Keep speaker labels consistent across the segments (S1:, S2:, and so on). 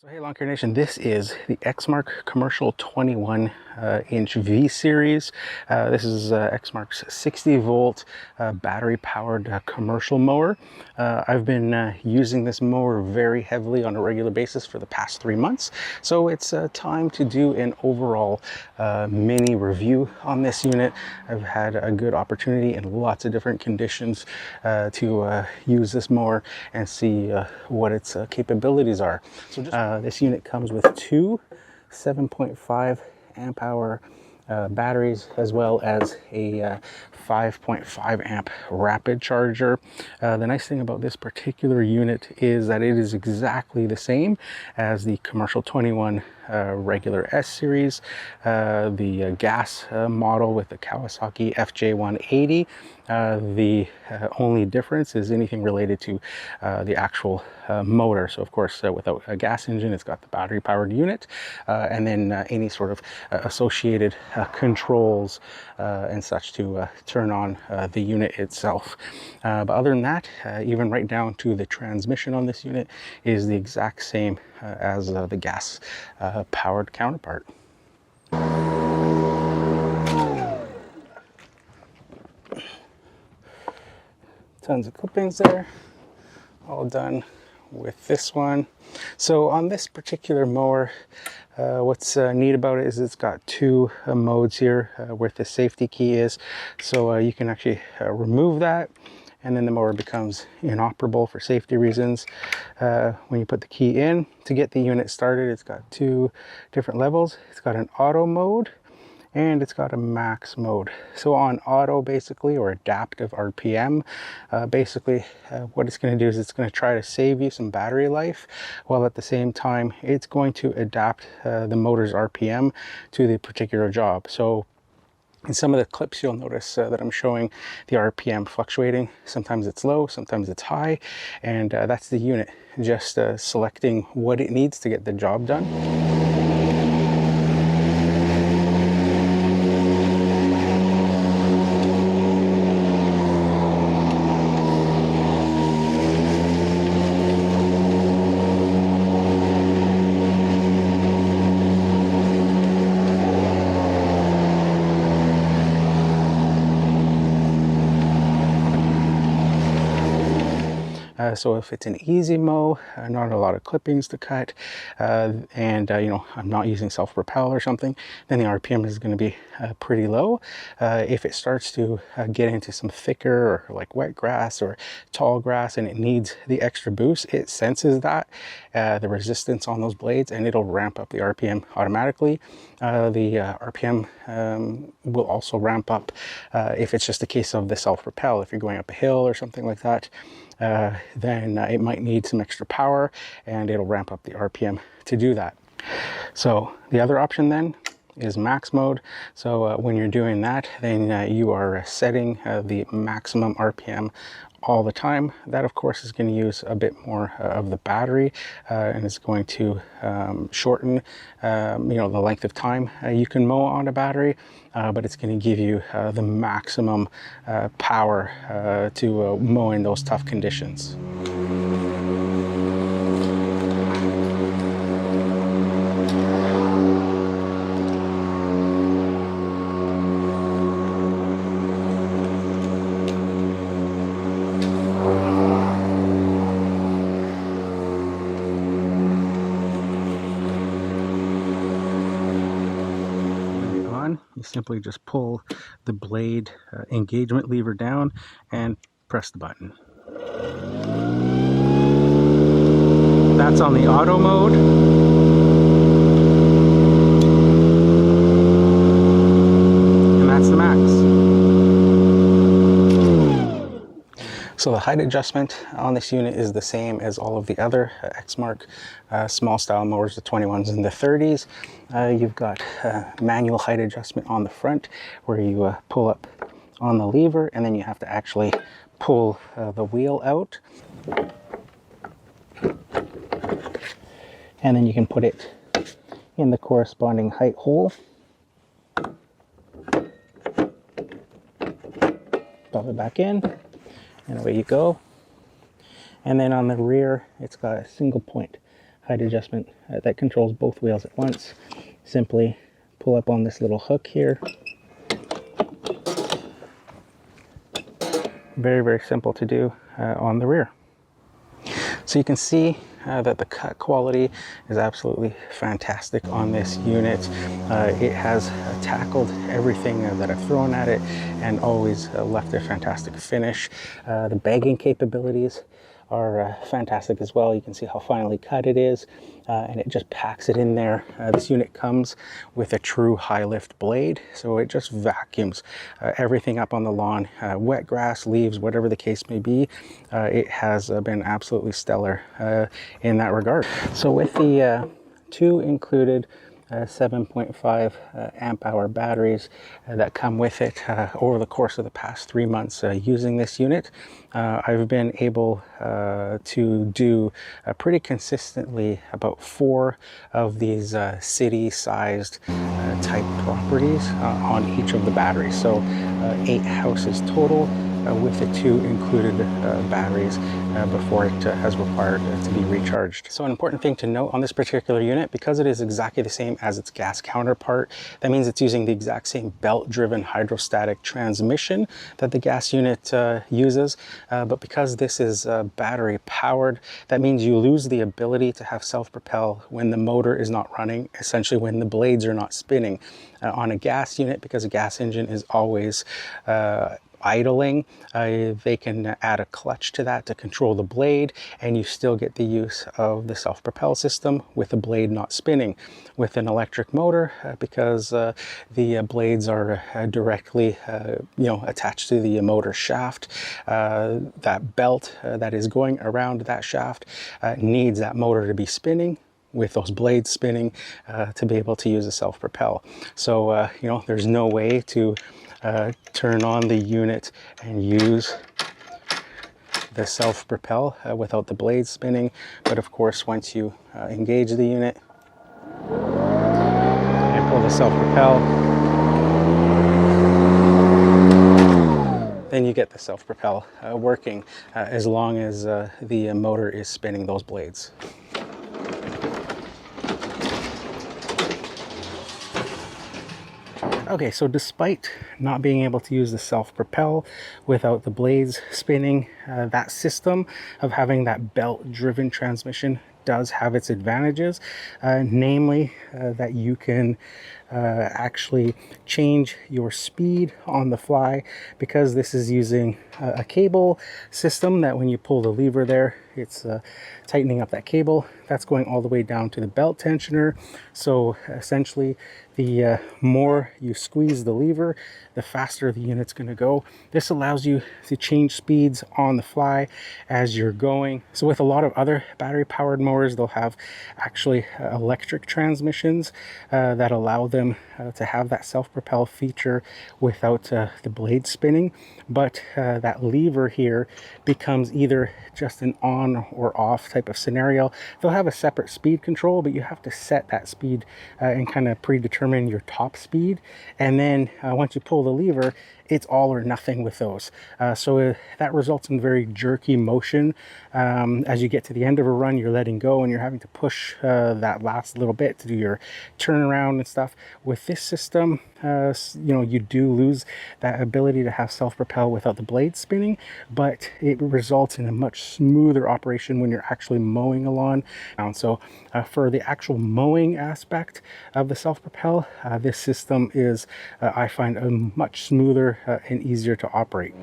S1: So hey Lawn Care Nation, this is the Exmark Commercial 21 inch V series. This is Exmark's 60 volt battery powered commercial mower. I've been using this mower very heavily on a regular basis for the past 3 months. So it's time to do an overall mini review on this unit. I've had a good opportunity in lots of different conditions to use this mower and see what its capabilities are. So this unit comes with two 7.5 amp hour batteries, as well as a 5.5 amp rapid charger. The nice thing about this particular unit is that it is exactly the same as the Commercial 21 regular S series, the gas model with the Kawasaki FJ180. The only difference is anything related to the actual motor. So of course, without a gas engine, it's got the battery powered unit, and then any sort of associated controls and such to turn on the unit itself. But other than that, even right down to the transmission on this unit is the exact same as the gas powered counterpart. Tons of clippings there, all done with this one. So on this particular mower, what's neat about it is it's got two modes here where the safety key is. So you can actually remove that, and then the mower becomes inoperable for safety reasons. When you put the key in to get the unit started, it's got two different levels. It's got an auto mode and it's got a max mode. So on auto, basically, or adaptive RPM, basically what it's going to do is it's going to try to save you some battery life, while at the same time it's going to adapt the motor's RPM to the particular job. So in some of the clips, you'll notice that I'm showing the RPM fluctuating. Sometimes it's low, sometimes it's high, and that's the unit just selecting what it needs to get the job done. So if it's an easy mow, not a lot of clippings to cut, and you know, I'm not using self-propel or something, then the RPM is going to be pretty low. If it starts to get into some thicker or like wet grass or tall grass and it needs the extra boost, it senses that the resistance on those blades, and it'll ramp up the RPM automatically. The RPM will also ramp up if it's just a case of the self-propel. If you're going up a hill or something like that, then it might need some extra power, and it'll ramp up the RPM to do that. So the other option then is max mode. So when you're doing that, then you are setting the maximum RPM all the time. That of course is going to use a bit more of the battery, and it's going to shorten you know, the length of time you can mow on a battery, but it's going to give you the maximum power to mow in those tough conditions. You simply just pull the blade engagement lever down and press the button. That's on the auto mode. And that's the max. So the height adjustment on this unit is the same as all of the other Exmark small style mowers, the 21s and the 30s. You've got manual height adjustment on the front, where you pull up on the lever, and then you have to actually pull the wheel out. And then you can put it in the corresponding height hole. Pop it back in, and away you go. And then on the rear, it's got a single point height adjustment that controls both wheels at once. Simply pull up on this little hook here. Very, very simple to do on the rear. So you can see that the cut quality is absolutely fantastic on this unit. It has tackled everything that I've thrown at it and always left a fantastic finish. The bagging capabilities are fantastic as well. You can see how finely cut it is, and it just packs it in there. This unit comes with a true high lift blade, so it just vacuums everything up on the lawn, wet grass, leaves, whatever the case may be. It has been absolutely stellar in that regard. So with the two included 7.5 amp hour batteries that come with it over the course of the past 3 months using this unit, I've been able to do pretty consistently about 4 of these city-sized type properties on each of the batteries. So 8 houses total with the 2 included batteries before it has required to be recharged. So an important thing to note on this particular unit, because it is exactly the same as its gas counterpart, that means it's using the exact same belt-driven hydrostatic transmission that the gas unit uses, but because this is battery powered, that means you lose the ability to have self-propel when the motor is not running, essentially when the blades are not spinning. On a gas unit, because a gas engine is always idling, they can add a clutch to that to control the blade, and you still get the use of the self-propel system with the blade not spinning. With an electric motor, because the blades are directly attached to the motor shaft, that belt that is going around that shaft needs that motor to be spinning with those blades spinning to be able to use a self-propel. So there's no way to turn on the unit and use the self-propel without the blades spinning. But of course, once you engage the unit and pull the self-propel, then you get the self-propel working as long as the motor is spinning those blades. Okay, so despite not being able to use the self-propel without the blades spinning, that system of having that belt-driven transmission does have its advantages, namely that you can actually change your speed on the fly, because this is using a cable system that when you pull the lever there, it's tightening up that cable. That's going all the way down to the belt tensioner. So essentially, the more you squeeze the lever, the faster the unit's going to go. This allows you to change speeds on the fly as you're going. So with a lot of other battery powered mowers, they'll have actually electric transmissions that allow them to have that self-propel feature without the blade spinning. But that lever here becomes either just an on or off type of scenario. They'll have a separate speed control, but you have to set that speed and kind of predetermine your top speed. And then once you pull the lever, it's all or nothing with those. So that results in very jerky motion. As you get to the end of a run, you're letting go and you're having to push that last little bit to do your turnaround and stuff. With this system, you do lose that ability to have self-propel without the blade spinning, but it results in a much smoother operation when you're actually mowing a lawn. So for the actual mowing aspect of the self-propel, this system is, I find, a much smoother and easier to operate.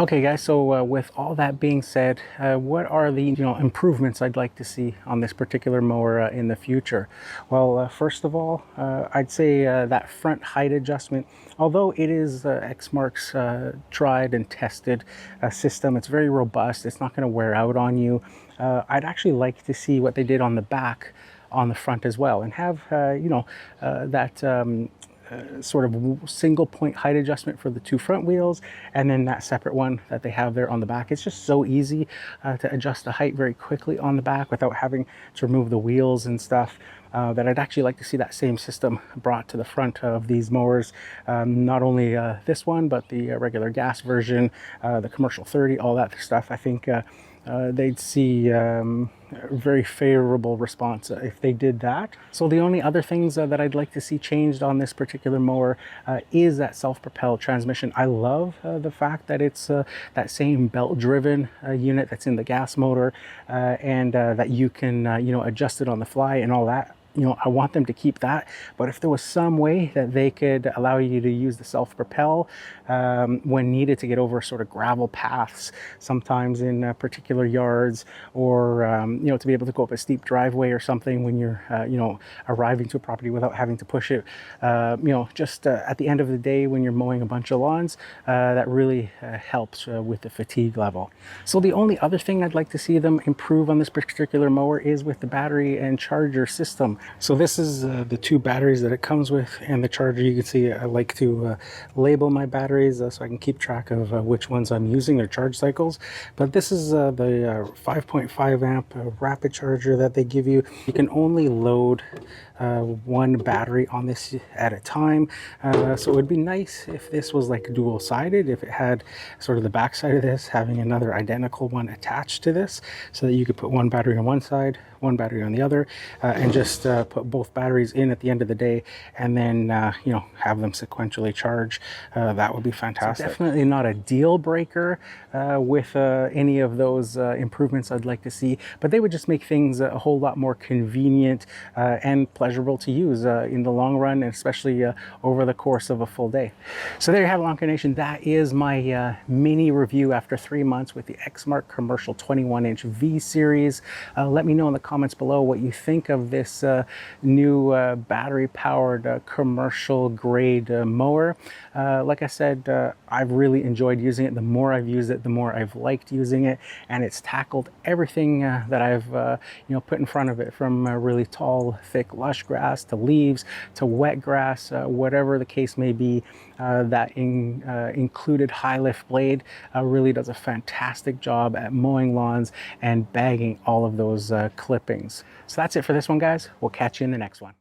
S1: Okay guys, so with all that being said, what are the improvements I'd like to see on this particular mower in the future? Well, first of all, I'd say that front height adjustment, although it is Exmark's tried and tested system, it's very robust, it's not going to wear out on you. I'd actually like to see what they did on the back on the front as well, and have that sort of single point height adjustment for the two front wheels, and then that separate one that they have there on the back. It's just so easy to adjust the height very quickly on the back without having to remove the wheels and stuff. That I'd actually like to see that same system brought to the front of these mowers. Not only this one, but the regular gas version, the commercial 30, all that stuff. I think they'd see a very favorable response if they did that. So the only other things that I'd like to see changed on this particular mower is that self-propelled transmission. I love the fact that it's that same belt-driven unit that's in the gas motor, and that you can adjust it on the fly and all that. I want them to keep that, but if there was some way that they could allow you to use the self-propel when needed to get over sort of gravel paths, sometimes in particular yards, or to be able to go up a steep driveway or something when you're arriving to a property without having to push it, just at the end of the day when you're mowing a bunch of lawns, that really helps with the fatigue level. So the only other thing I'd like to see them improve on this particular mower is with the battery and charger system. So this is the two batteries that it comes with, and the charger. You can see I like to label my batteries so I can keep track of which ones I'm using, their charge cycles. But this is the 5.5 amp rapid charger that they give you. You can only load one battery on this at a time, so it would be nice if this was like dual-sided, if it had sort of the back side of this having another identical one attached to this, so that you could put one battery on one side, one battery on the other, and just put both batteries in at the end of the day, and then have them sequentially charge. That would be fantastic. So definitely not a deal breaker with any of those improvements I'd like to see, but they would just make things a whole lot more convenient and pleasurable to use in the long run, and especially over the course of a full day. So there you have it, Lawn Care Nation. That is my mini review after 3 months with the Exmark Commercial 21-inch V Series. Let me know in the comments below what you think of this new battery-powered commercial grade mower. Like I said, I've really enjoyed using it. The more I've used it, the more I've liked using it, and it's tackled everything that I've put in front of it, from really tall, thick, lush grass to leaves to wet grass, whatever the case may be. That included high lift blade really does a fantastic job at mowing lawns and bagging all of those clippings. So that's it for this one, guys. We'll catch you in the next one.